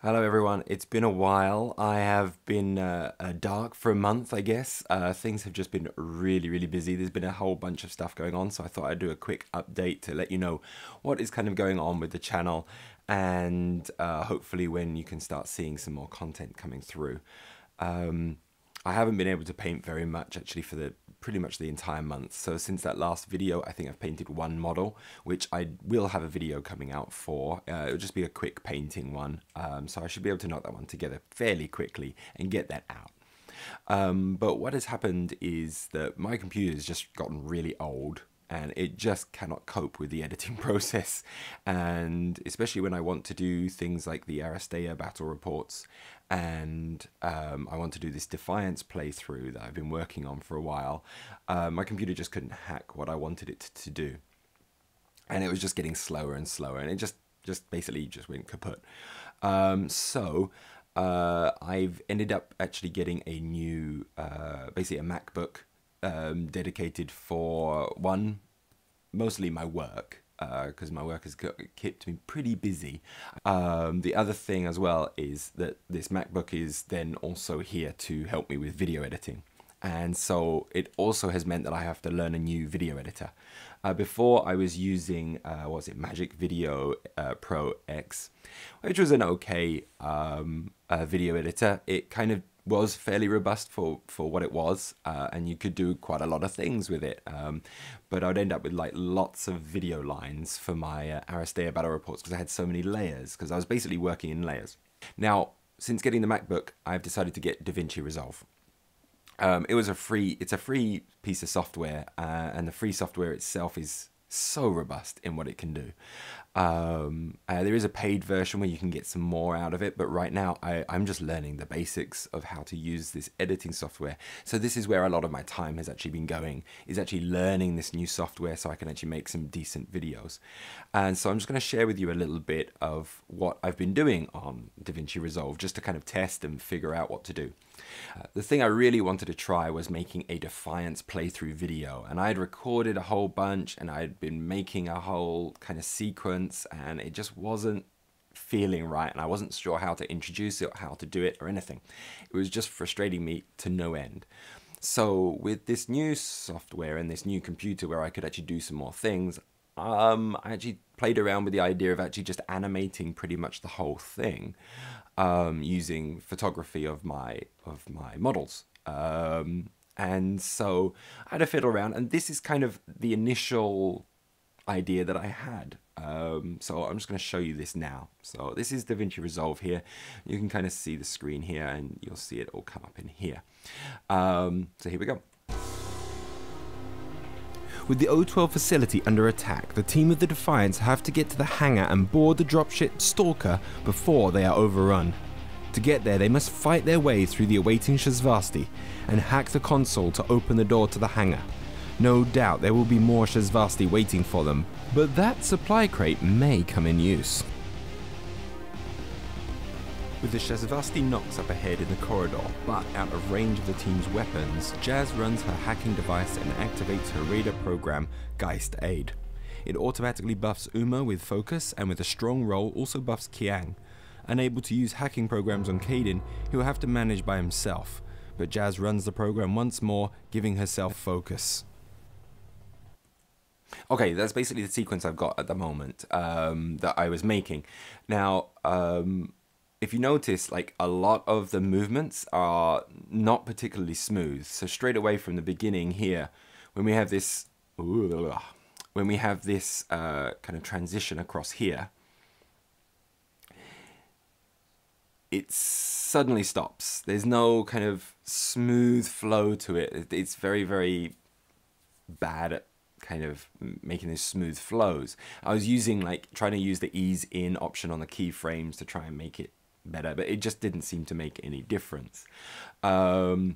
Hello everyone, it's been a while. I have been dark for a month, I guess. Things have just been really busy. There's been a whole bunch of stuff going on, so I thought I'd do a quick update to let you know what is kind of going on with the channel and hopefully when you can start seeing some more content coming through. I haven't been able to paint very much actually for pretty much the entire month. So since that last video, I think I've painted one model, which I will have a video coming out for. It'll just be a quick painting one. So I should be able to knock that one together fairly quickly and get that out. But what has happened is that my computer has just gotten really old and it just cannot cope with the editing process, and especially when I want to do things like the Aristea battle reports and I want to do this Defiance playthrough that I've been working on for a while. My computer just couldn't hack what I wanted it to do, and it was just getting slower and slower, and it just basically just went kaput. So I've ended up actually getting a new basically a MacBook dedicated for mostly my work, because my work has kept me pretty busy. The other thing as well is that this MacBook is then also here to help me with video editing. And so it also has meant that I have to learn a new video editor. Before I was using, Magic Video Pro X, which was an okay video editor. It kind of was fairly robust for what it was, and you could do quite a lot of things with it. But I'd end up with like lots of video lines for my Aristea battle reports because I had so many layers, because I was basically working in layers. Now, since getting the MacBook, I've decided to get DaVinci Resolve. It's a free piece of software, and the free software itself is so robust in what it can do. There is a paid version where you can get some more out of it, but right now I'm just learning the basics of how to use this editing software. So this is where a lot of my time has actually been going, is actually learning this new software so I can actually make some decent videos. And so I'm just going to share with you a little bit of what I've been doing on DaVinci Resolve, just to kind of test and figure out what to do. The thing I really wanted to try was making a Defiance playthrough video, and I had recorded a whole bunch and I'd been making a whole kind of sequence, and it just wasn't feeling right, and I wasn't sure how to introduce it, how to do it, or anything. It was just frustrating me to no end. So with this new software and this new computer where I could actually do some more things, I actually played around with the idea of actually just animating pretty much the whole thing, using photography of my models. And so I had to fiddle around, and this is kind of the initial idea that I had. So I'm just going to show you this now. So this is DaVinci Resolve here. You can kind of see the screen here, and you'll see it all come up in here. So here we go. With the O12 facility under attack, the team of the Defiance have to get to the hangar and board the dropship Stalker before they are overrun. To get there, they must fight their way through the awaiting Shasvasti and hack the console to open the door to the hangar. No doubt there will be more Shasvasti waiting for them, but that supply crate may come in use. With the Shasvasti Nox up ahead in the corridor, but out of range of the team's weapons, Jazz runs her hacking device and activates her radar program, Geist Aid. It automatically buffs Uma with focus, and with a strong roll also buffs Kiang. Unable to use hacking programs on Kaidan, he will have to manage by himself, but Jazz runs the program once more, giving herself focus. Okay, that's basically the sequence I've got at the moment, that I was making. Now, if you notice, like, a lot of the movements are not particularly smooth. So straight away from the beginning here, when we have this, kind of transition across here, it suddenly stops. There's no kind of smooth flow to it. It's very bad at kind of making these smooth flows. I was using, like, trying to use the ease in option on the keyframes to try and make it better, but it just didn't seem to make any difference. Other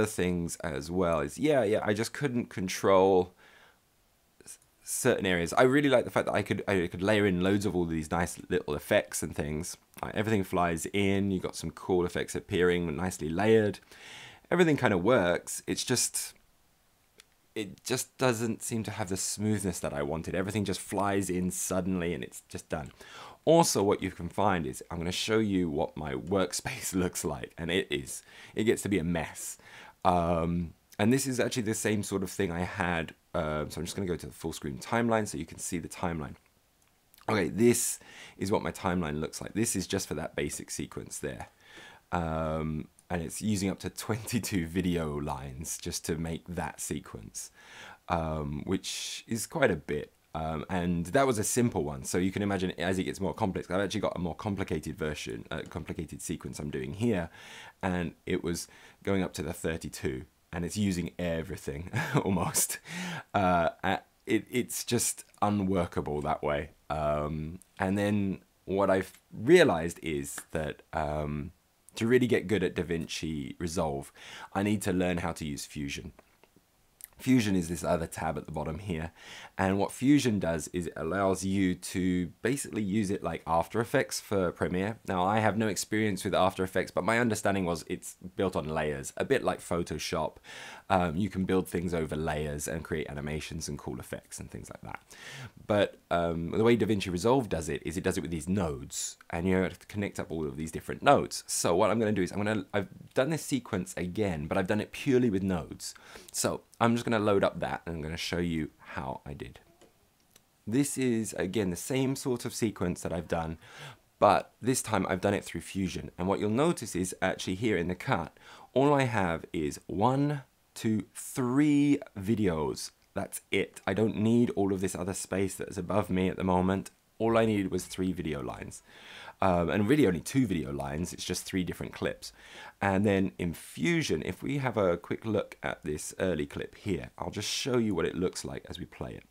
things as well is, I just couldn't control certain areas. I really like the fact that I could layer in loads of all these nice little effects and things. Everything flies in, you got some cool effects appearing, nicely layered. Everything kind of works. It just doesn't seem to have the smoothness that I wanted. Everything just flies in suddenly and it's just done. Also, what you can find is I'm going to show you what my workspace looks like, and it gets to be a mess. And this is actually the same sort of thing I had. So I'm just going to go to the full screen timeline so you can see the timeline. Okay, this is what my timeline looks like. This is just for that basic sequence there. And it's using up to 22 video lines just to make that sequence, which is quite a bit. And that was a simple one, so you can imagine as it gets more complex. I've actually got a more complicated version, complicated sequence I'm doing here, and it was going up to the 32, and it's using everything almost. It's just unworkable that way. And then what I've realized is that to really get good at DaVinci Resolve, I need to learn how to use Fusion. Fusion is this other tab at the bottom here, and what Fusion does is it allows you to basically use it like After Effects for Premiere. Now, I have no experience with After Effects, but my understanding was it's built on layers, a bit like Photoshop. You can build things over layers and create animations and cool effects and things like that. But the way DaVinci Resolve does it is it does it with these nodes, and you have to connect up all of these different nodes. So what I'm going to do is I've done this sequence again, but I've done it purely with nodes. So I'm just going to load up that and I'm going to show you how I did. This is again the same sort of sequence that I've done, but this time I've done it through Fusion. And what you'll notice is actually here in the cut, all I have is 1, 2, 3 videos. That's it. I don't need all of this other space that is above me at the moment. All I needed was 3 video lines. And really only 2 video lines, it's just 3 different clips. And then in Fusion, if we have a quick look at this early clip here, I'll just show you what it looks like as we play it.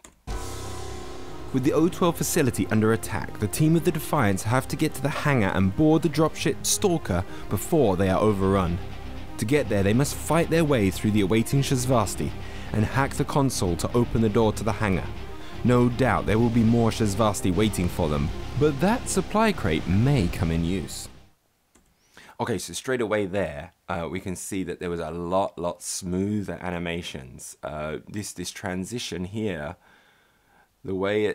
With the O12 facility under attack, the team of the Defiants have to get to the hangar and board the dropship Stalker before they are overrun. To get there, they must fight their way through the awaiting Shasvasti and hack the console to open the door to the hangar. No doubt there will be more Shasvasti waiting for them, but that supply crate may come in use. Okay, so straight away there, we can see that there was a lot smoother animations. This transition here, the way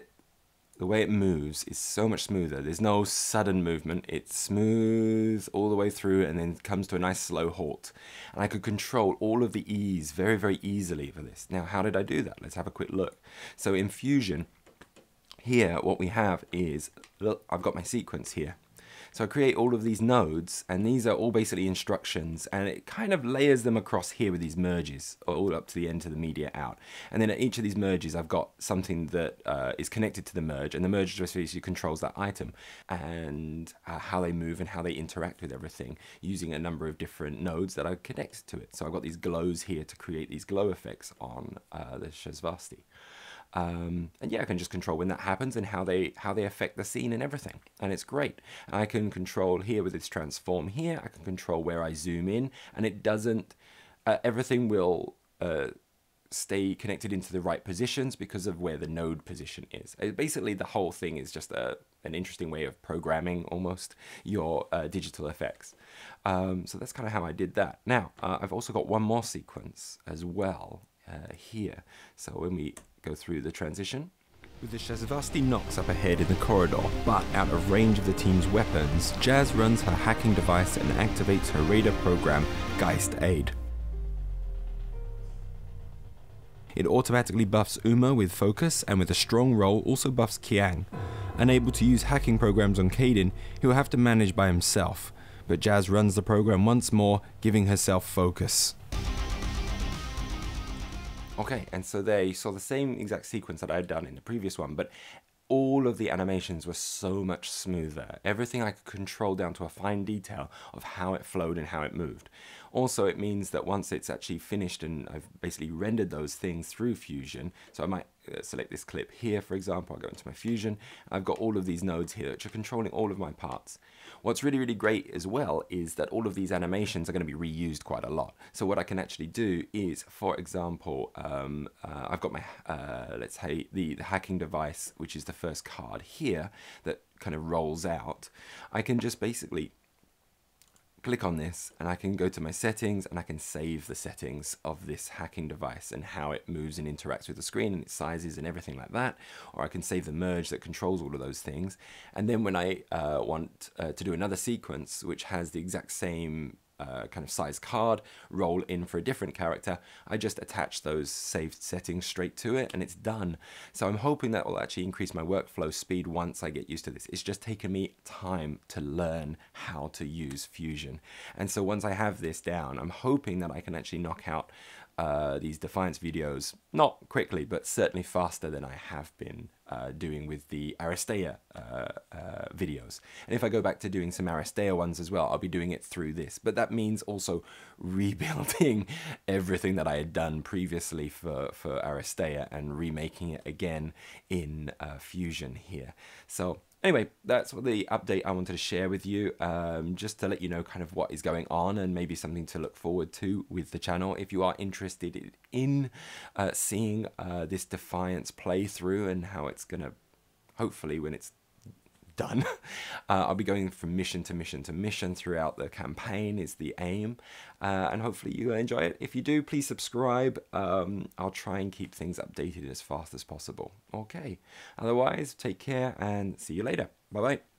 it moves is so much smoother. There's no sudden movement. It's smooth all the way through and then comes to a nice slow halt. And I could control all of the ease very easily for this. Now, how did I do that? Let's have a quick look. So in Fusion, here what we have is, look, I've got my sequence here. So I create all of these nodes, and these are all basically instructions, and it kind of layers them across here with these merges, all up to the end to the media out. And then at each of these merges, I've got something that is connected to the merge, and the merge just basically controls that item and how they move and how they interact with everything using a number of different nodes that are connected to it. So I've got these glows here to create these glow effects on the Shasvasti. And yeah, I can just control when that happens and how they affect the scene and everything, and it's great. And I can control here with this transform here. I can control where I zoom in, and it doesn't. Everything will stay connected into the right positions because of where the node position is. Basically, the whole thing is just an interesting way of programming almost your digital effects. So that's kind of how I did that. Now, I've also got one more sequence as well here. So when we go through the transition, with the Shasvasti Nox up ahead in the corridor, but out of range of the team's weapons, Jazz runs her hacking device and activates her radar program, Geist Aid. It automatically buffs Uma with focus, and with a strong roll also buffs Kiang. Unable to use hacking programs on Kaidan, he will have to manage by himself, but Jazz runs the program once more, giving herself focus. Okay, and so there you saw the same exact sequence that I had done in the previous one, but all of the animations were so much smoother. Everything I could control down to a fine detail of how it flowed and how it moved. Also, it means that once it's actually finished and I've basically rendered those things through Fusion, so I might select this clip here, for example, I'll go into my Fusion, I've got all of these nodes here which are controlling all of my parts. What's really great as well is that all of these animations are going to be reused quite a lot. So what I can actually do is, for example, I've got my, let's say, the hacking device, which is the first card here that kind of rolls out. I can just basically click on this and I can go to my settings and I can save the settings of this hacking device and how it moves and interacts with the screen and its sizes and everything like that. Or I can save the merge that controls all of those things. And then when I want to do another sequence which has the exact same kind of size card, roll in for a different character, I just attach those saved settings straight to it and it's done. So I'm hoping that will actually increase my workflow speed once I get used to this. It's just taken me time to learn how to use Fusion. And so once I have this down, I'm hoping that I can actually knock out these Defiance videos, not quickly, but certainly faster than I have been doing with the Aristea videos. And if I go back to doing some Aristea ones as well, I'll be doing it through this. But that means also rebuilding everything that I had done previously for Aristea and remaking it again in Fusion here. So anyway, that's the update I wanted to share with you, just to let you know kind of what is going on and maybe something to look forward to with the channel. If you are interested in seeing this Defiance playthrough and how it's going to, hopefully when it's done, I'll be going from mission to mission to mission throughout the campaign is the aim, and hopefully you enjoy it. If you do, please subscribe. I'll try and keep things updated as fast as possible. Okay, otherwise take care and see you later. Bye bye.